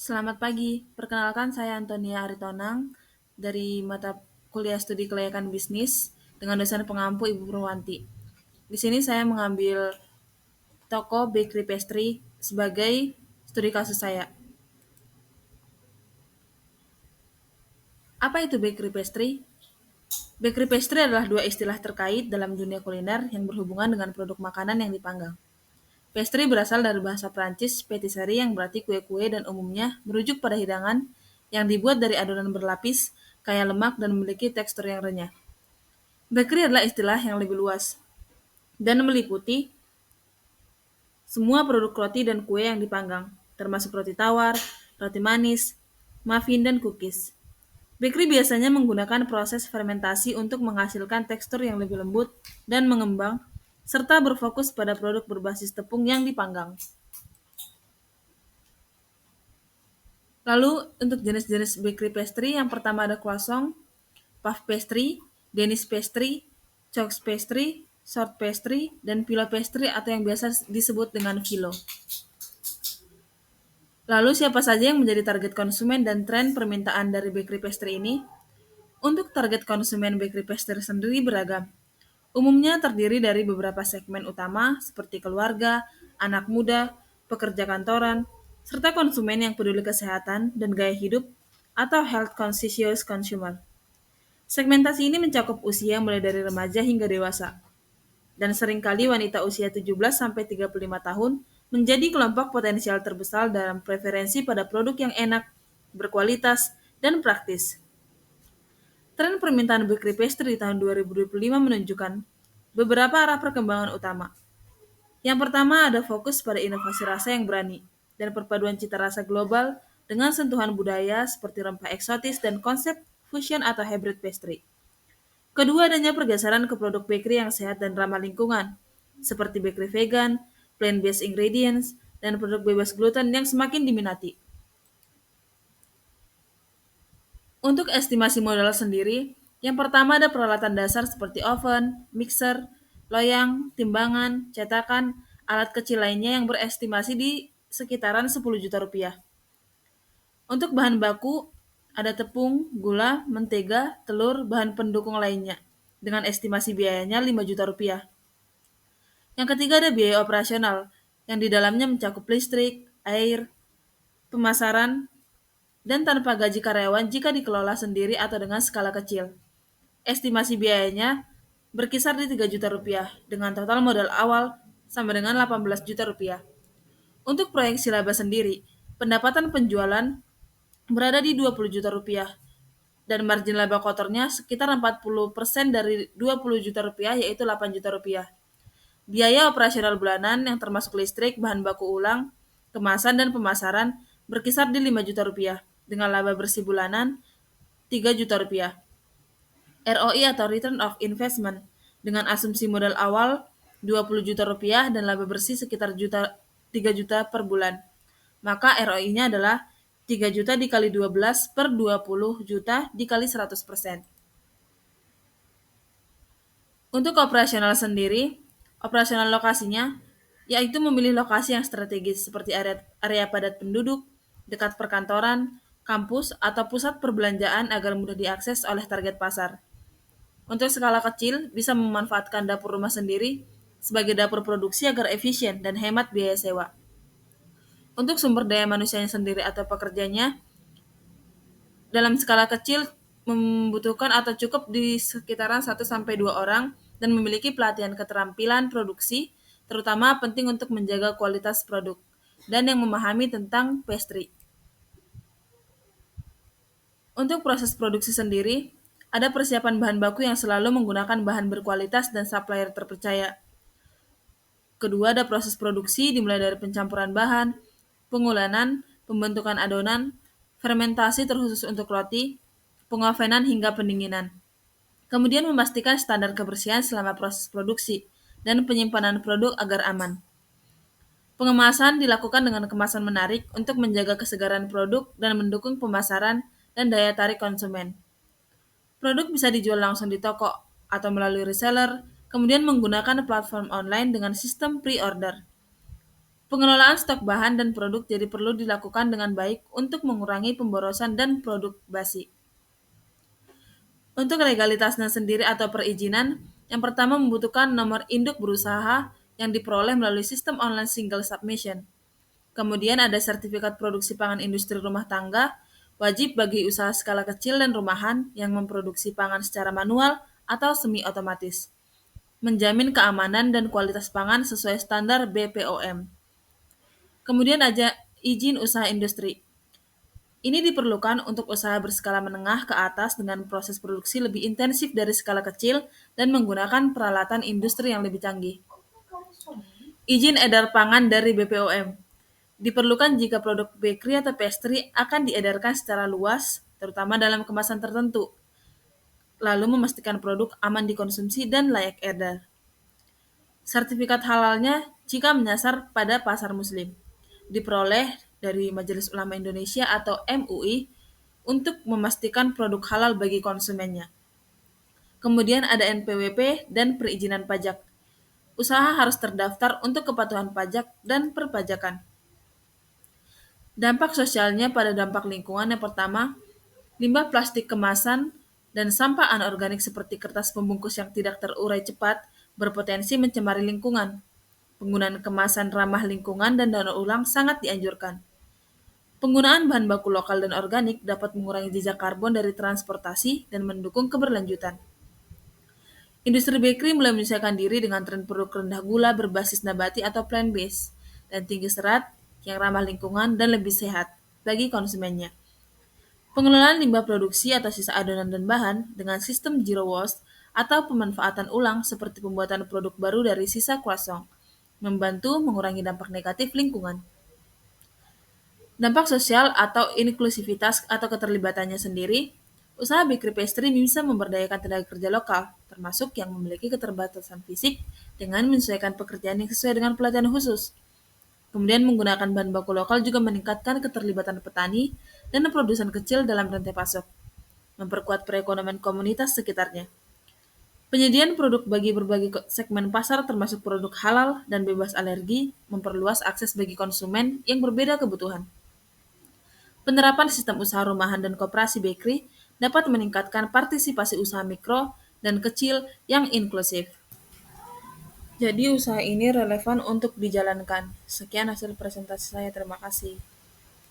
Selamat pagi, perkenalkan saya Antonia Aritonang dari mata kuliah studi kelayakan bisnis dengan dosen pengampu Ibu Purwanti. Di sini saya mengambil toko bakery pastry sebagai studi kasus saya. Apa itu bakery pastry? Bakery pastry adalah dua istilah terkait dalam dunia kuliner yang berhubungan dengan produk makanan yang dipanggang. Pastry berasal dari bahasa Prancis patisserie yang berarti kue-kue dan umumnya merujuk pada hidangan yang dibuat dari adonan berlapis, kaya lemak dan memiliki tekstur yang renyah. Bakery adalah istilah yang lebih luas dan meliputi semua produk roti dan kue yang dipanggang, termasuk roti tawar, roti manis, muffin, dan cookies. Bakery biasanya menggunakan proses fermentasi untuk menghasilkan tekstur yang lebih lembut dan mengembang, serta berfokus pada produk berbasis tepung yang dipanggang. Lalu untuk jenis-jenis bakery pastry, yang pertama ada croissant, puff pastry, Danish pastry, chalk pastry, short pastry, dan pillow pastry atau yang biasa disebut dengan filo. Lalu siapa saja yang menjadi target konsumen dan tren permintaan dari bakery pastry ini? Untuk target konsumen bakery pastry sendiri beragam. Umumnya terdiri dari beberapa segmen utama seperti keluarga, anak muda, pekerja kantoran, serta konsumen yang peduli kesehatan dan gaya hidup atau health conscious consumer. Segmentasi ini mencakup usia mulai dari remaja hingga dewasa, dan seringkali wanita usia 17-35 tahun menjadi kelompok potensial terbesar dalam preferensi pada produk yang enak, berkualitas, dan praktis. Tren permintaan bakery pastry di tahun 2025 menunjukkan beberapa arah perkembangan utama. Yang pertama ada fokus pada inovasi rasa yang berani dan perpaduan cita rasa global dengan sentuhan budaya seperti rempah eksotis dan konsep fusion atau hybrid pastry. Kedua, adanya pergeseran ke produk bakery yang sehat dan ramah lingkungan, seperti bakery vegan, plant-based ingredients, dan produk bebas gluten yang semakin diminati. Untuk estimasi modal sendiri, yang pertama ada peralatan dasar seperti oven, mixer, loyang, timbangan, cetakan, alat kecil lainnya yang berestimasi di sekitaran 10 juta rupiah. Untuk bahan baku, ada tepung, gula, mentega, telur, bahan pendukung lainnya, dengan estimasi biayanya 5 juta rupiah. Yang ketiga ada biaya operasional, yang di dalamnya mencakup listrik, air, pemasaran, dan tanpa gaji karyawan jika dikelola sendiri atau dengan skala kecil. Estimasi biayanya berkisar di 3 juta rupiah, dengan total modal awal sama dengan 18 juta rupiah. Untuk proyeksi laba sendiri, pendapatan penjualan berada di 20 juta rupiah, dan margin laba kotornya sekitar 40% dari 20 juta rupiah, yaitu 8 juta rupiah. Biaya operasional bulanan yang termasuk listrik, bahan baku ulang, kemasan, dan pemasaran berkisar di 5 juta rupiah, dengan laba bersih bulanan 3 juta rupiah. ROI atau Return of Investment dengan asumsi modal awal 20 juta rupiah dan laba bersih sekitar 3 juta per bulan. Maka ROI-nya adalah 3 juta dikali 12 per 20 juta dikali 100%. Untuk operasional sendiri, operasional lokasinya yaitu memilih lokasi yang strategis seperti area padat penduduk, dekat perkantoran, kampus, atau pusat perbelanjaan agar mudah diakses oleh target pasar. Untuk skala kecil, bisa memanfaatkan dapur rumah sendiri sebagai dapur produksi agar efisien dan hemat biaya sewa. Untuk sumber daya manusianya sendiri atau pekerjanya, dalam skala kecil membutuhkan atau cukup di sekitaran 1-2 orang dan memiliki pelatihan keterampilan produksi, terutama penting untuk menjaga kualitas produk dan yang memahami tentang pastry. Untuk proses produksi sendiri, ada persiapan bahan baku yang selalu menggunakan bahan berkualitas dan supplier terpercaya. Kedua, ada proses produksi dimulai dari pencampuran bahan, pengulanan, pembentukan adonan, fermentasi terkhusus untuk roti, pengovenan hingga pendinginan. Kemudian memastikan standar kebersihan selama proses produksi dan penyimpanan produk agar aman. Pengemasan dilakukan dengan kemasan menarik untuk menjaga kesegaran produk dan mendukung pemasaran dan daya tarik konsumen. Produk bisa dijual langsung di toko atau melalui reseller, kemudian menggunakan platform online dengan sistem pre-order. Pengelolaan stok bahan dan produk jadi perlu dilakukan dengan baik untuk mengurangi pemborosan dan produk basi. Untuk legalitasnya sendiri atau perizinan, yang pertama membutuhkan nomor induk berusaha yang diperoleh melalui sistem online single submission. Kemudian ada sertifikat produksi pangan industri rumah tangga, wajib bagi usaha skala kecil dan rumahan yang memproduksi pangan secara manual atau semi otomatis. Menjamin keamanan dan kualitas pangan sesuai standar BPOM. Kemudian ada izin usaha industri. Ini diperlukan untuk usaha berskala menengah ke atas dengan proses produksi lebih intensif dari skala kecil dan menggunakan peralatan industri yang lebih canggih. Izin edar pangan dari BPOM. Diperlukan jika produk bakery atau pastry akan diedarkan secara luas, terutama dalam kemasan tertentu, lalu memastikan produk aman dikonsumsi dan layak edar. Sertifikat halalnya jika menyasar pada pasar muslim. Diperoleh dari Majelis Ulama Indonesia atau MUI untuk memastikan produk halal bagi konsumennya. Kemudian ada NPWP dan perizinan pajak. Usaha harus terdaftar untuk kepatuhan pajak dan perpajakan. Dampak sosialnya pada dampak lingkungan yang pertama, limbah plastik kemasan dan sampah anorganik seperti kertas pembungkus yang tidak terurai cepat berpotensi mencemari lingkungan. Penggunaan kemasan ramah lingkungan dan daur ulang sangat dianjurkan. Penggunaan bahan baku lokal dan organik dapat mengurangi jejak karbon dari transportasi dan mendukung keberlanjutan. Industri bakery mulai menyesuaikan diri dengan tren produk rendah gula berbasis nabati atau plant-based dan tinggi serat yang ramah lingkungan dan lebih sehat bagi konsumennya. Pengelolaan limbah produksi atau sisa adonan dan bahan dengan sistem zero waste atau pemanfaatan ulang seperti pembuatan produk baru dari sisa croissant membantu mengurangi dampak negatif lingkungan. Dampak sosial atau inklusivitas atau keterlibatannya sendiri, usaha bakery pastry bisa memberdayakan tenaga kerja lokal, termasuk yang memiliki keterbatasan fisik dengan menyesuaikan pekerjaan yang sesuai dengan pelatihan khusus. Kemudian menggunakan bahan baku lokal juga meningkatkan keterlibatan petani dan produsen kecil dalam rantai pasok, memperkuat perekonomian komunitas sekitarnya. Penyediaan produk bagi berbagai segmen pasar termasuk produk halal dan bebas alergi memperluas akses bagi konsumen yang berbeda kebutuhan. Penerapan sistem usaha rumahan dan koperasi bakery dapat meningkatkan partisipasi usaha mikro dan kecil yang inklusif. Jadi usaha ini relevan untuk dijalankan. Sekian hasil presentasi saya, terima kasih.